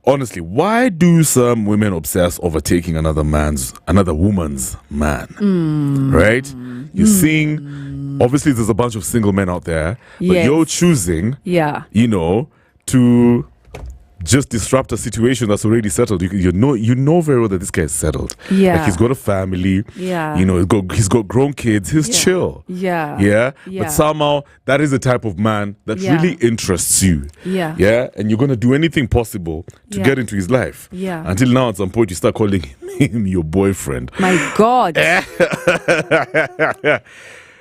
Honestly, why do some women obsess over taking another woman's man? Right? You're seeing, obviously there's a bunch of single men out there, but you're choosing, to just disrupt a situation that's already settled. You know very well that this guy is settled. Yeah. Like he's got a family. Yeah. He's got grown kids. He's chill. Yeah. Yeah. Yeah. But somehow that is the type of man that really interests you. Yeah. Yeah. And you're gonna do anything possible to get into his life. Yeah. Until now, at some point, you start calling him your boyfriend. My God. and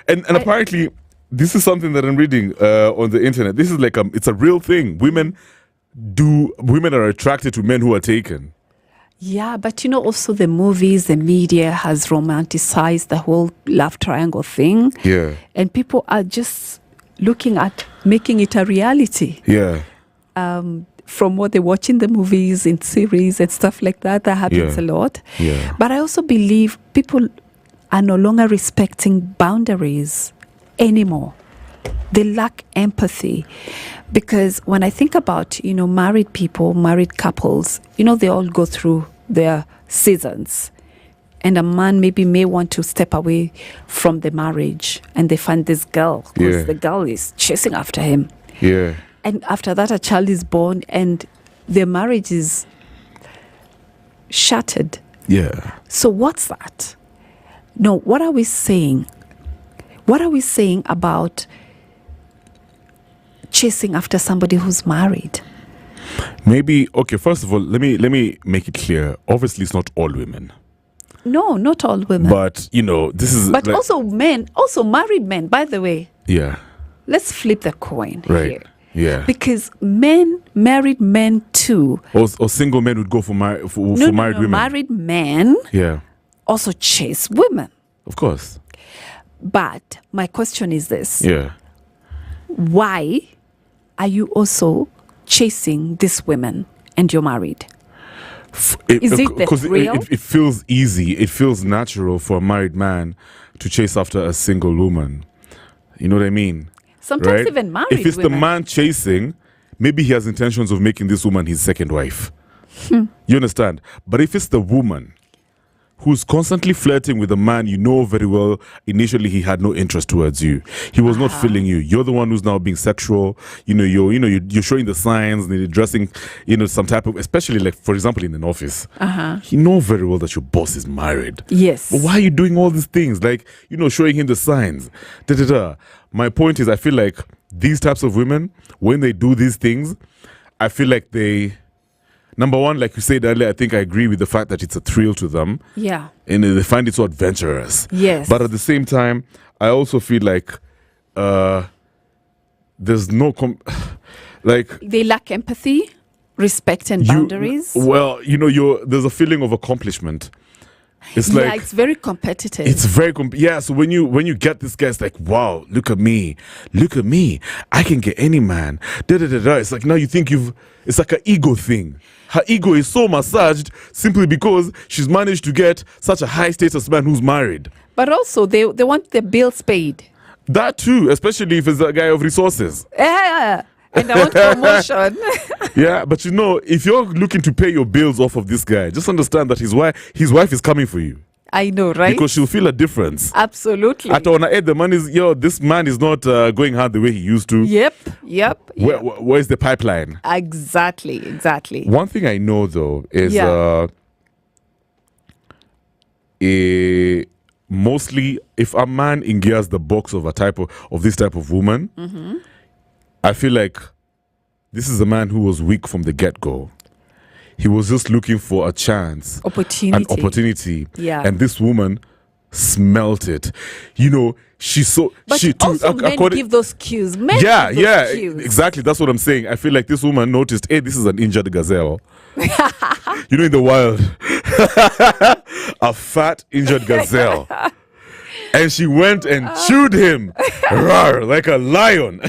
apparently, this is something that I'm reading on the internet. This is like it's a real thing. Women are attracted to men who are taken. Yeah, but also the movies, the media has romanticized the whole love triangle thing. Yeah. And people are just looking at making it a reality. Yeah. From what they watch in the movies, in series and stuff like that happens a lot. Yeah. But I also believe people are no longer respecting boundaries anymore. They lack empathy. Because when I think about, married people, married couples, they all go through their seasons. And a man may want to step away from the marriage and they find this girl because the girl is chasing after him. Yeah. And after that, a child is born and their marriage is shattered. Yeah. So what's that? No, what are we saying? What are we saying about chasing after somebody who's married? Maybe, okay, first of all, let me make it clear. Obviously, it's not all women. No, not all women. But, this is... But also men, also married men, by the way. Yeah. Let's flip the coin here. Yeah. Because married men too. Or single men would go for married women. Married men also chase women. Of course. But my question is this. Yeah. Why are you also chasing these women and you're married? Is it because real? It feels easy. It feels natural for a married man to chase after a single woman. You know what I mean? Sometimes even married If it's women. the man chasing, maybe he has intentions of making this woman his second wife. You understand? But if it's the woman who's constantly flirting with a man you know very well, initially he had no interest towards you. He was not feeling you. You're the one who's now being sexual. You're showing the signs and you're dressing, some type of, especially like, for example, in an office. You know very well that your boss is married. Yes. But why are you doing all these things? Like, showing him the signs. My point is, I feel like these types of women, when they do these things, I feel like number one, like you said earlier, I think I agree with the fact that it's a thrill to them. Yeah. And they find it so adventurous. Yes. But at the same time, I also feel like there's no... they lack empathy, respect and boundaries. There's a feeling of accomplishment. It's it's very competitive. It's very so when you get this guy, it's like, wow, look at me, I can get any man. It's like now you think it's like an ego thing. Her ego is so massaged simply because she's managed to get such a high status man who's married. But also they want their bills paid. That too, especially if it's a guy of resources. Yeah. And I want promotion. Yeah, but if you're looking to pay your bills off of this guy, just understand that his wife is coming for you. I know, right? Because she'll feel a difference. Absolutely. At on the man is, this man is not going hard the way he used to. Yep. Where's the pipeline? Exactly. One thing I know though is mostly if a man engages the box of this type of woman, I feel like this is a man who was weak from the get-go. He was just looking for a chance. An opportunity. Yeah. And this woman smelt it. She's so... But also men give those cues. Men give those cues. Exactly. That's what I'm saying. I feel like this woman noticed, hey, this is an injured gazelle. In the wild. A fat, injured gazelle. And she went and chewed him rawr, like a lion.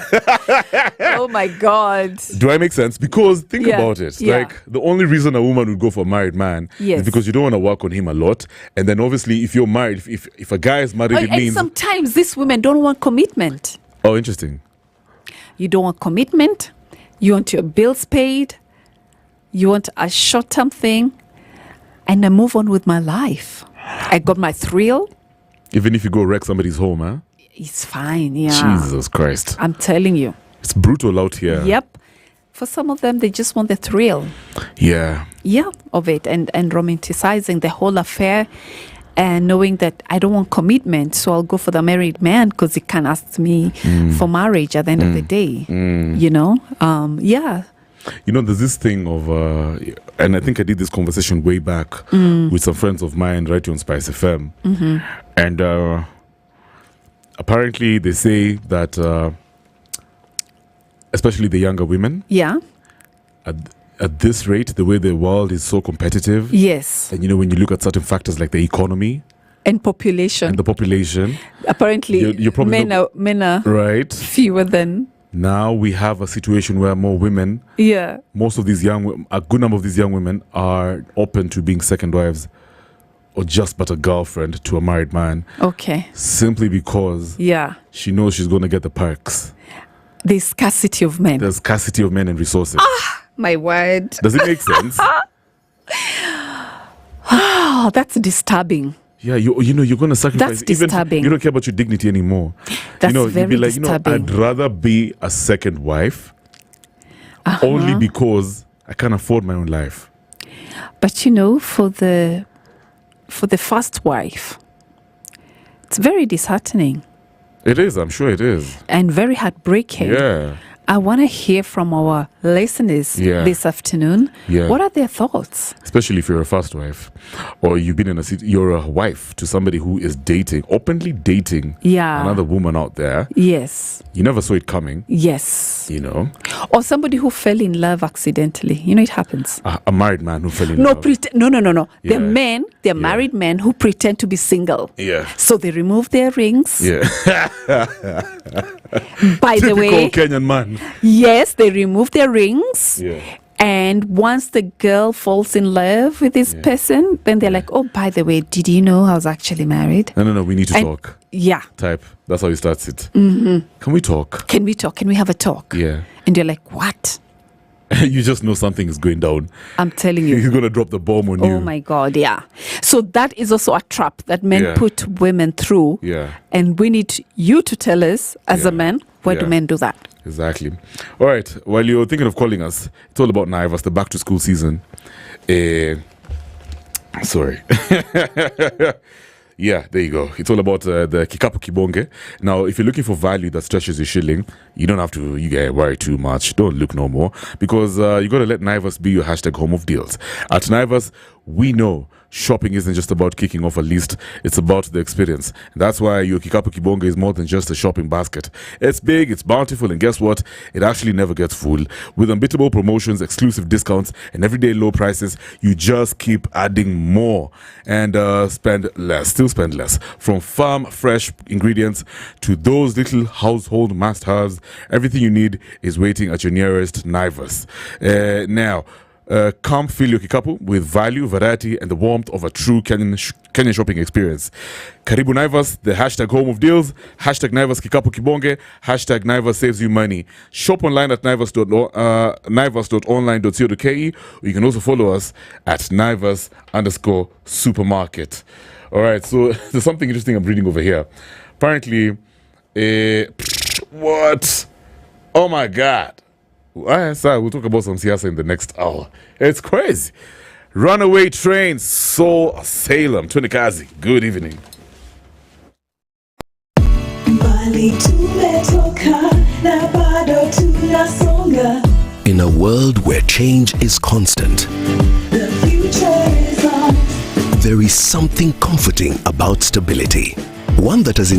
Oh my God. Do I make sense? Because think about it. Yeah. Like the only reason a woman would go for a married man is because you don't want to work on him a lot. And then obviously if you're married, if a guy is married, it means... sometimes these women don't want commitment. Oh, interesting. You don't want commitment. You want your bills paid. You want a short-term thing, and I move on with my life. I got my thrill. Even if you go wreck somebody's home, huh? It's fine, yeah. Jesus Christ. I'm telling you. It's brutal out here. Yep. For some of them, they just want the thrill. Yeah. Yeah, of it, and romanticizing the whole affair, and knowing that I don't want commitment, so I'll go for the married man because he can ask me for marriage at the end of the day. You know? Yeah. You know, there's this thing of, and I think I did this conversation way back with some friends of mine right here on SpiceFM. And apparently they say that, especially the younger women, at this rate, the way the world is so competitive. Yes. And, you know, when you look at certain factors like the economy. And population. And the population. Apparently, you're probably men are right. fewer than. Now we have a situation where more women, most of these a good number of these young women are open to being second wives or just but a girlfriend to a married man. Okay. Simply because she knows she's going to get the perks. The scarcity of men. The scarcity of men and resources. My word. Does it make sense? Oh, that's disturbing. Yeah, you know, you're going to sacrifice. That's disturbing. Even, you don't care about your dignity anymore. That's very disturbing. You know, I'd rather be a second wife only because I can't afford my own life. But you know, for the first wife, it's very disheartening. It is, I'm sure it is. And very heartbreaking. Yeah. I want to hear from our listeners this afternoon. Yeah. What are their thoughts? Especially if you're a first wife or you've been you're a wife to somebody who is openly dating another woman out there. Yes. You never saw it coming. Yes. You know. Or somebody who fell in love accidentally. You know, it happens. A married man who fell in love. No. Yeah. They're married men who pretend to be single. Yeah. So they remove their rings. Yeah. By the way. Typical Kenyan man. Yes, they remove their rings. Yeah. And once the girl falls in love with this person, then they're like, oh, by the way, did you know I was actually married? No, we need to talk. Yeah. Type. That's how he starts it. Can we talk? Can we talk? Can we have a talk? Yeah. And you're like, what? You just know something is going down. I'm telling you. He's going to drop the bomb on you. Oh, my God, yeah. So that is also a trap that men put women through. Yeah. And we need you to tell us, as a man, why do men do that? Exactly. All right. While you're thinking of calling us, it's all about Naivas, the back to school season. Sorry. Yeah, there you go. It's all about the Kikapu Kibonge. Now, if you're looking for value that stretches your shilling, you don't have to worry too much. Don't look no more. Because you got to let Naivas be your hashtag home of deals. At Naivas, we know shopping isn't just about kicking off a list. It's about the experience. And that's why your Kikapu Kibonge is more than just a shopping basket. It's big, it's bountiful, and guess what? It actually never gets full. With unbeatable promotions, exclusive discounts, and everyday low prices, you just keep adding more and spend less. Still spend less. From farm fresh ingredients to those little household must-haves, everything you need is waiting at your nearest Naivas. Now, come fill your kikapu with value, variety, and the warmth of a true Kenyan shopping experience. Karibu Naivas, the hashtag home of deals, hashtag Naivas Kikapu Kibonge, hashtag Naivas saves you money. Shop online at naivas.online.co.ke, or you can also follow us at Naivas_supermarket. All right, so there's something interesting I'm reading over here. Apparently, what? Oh my God. Sir, we'll talk about some siasa in the next hour. It's crazy. Runaway train saw Salem. Tunikazi, good evening. In a world where change is constant, the future is on. There is something comforting about stability. One that has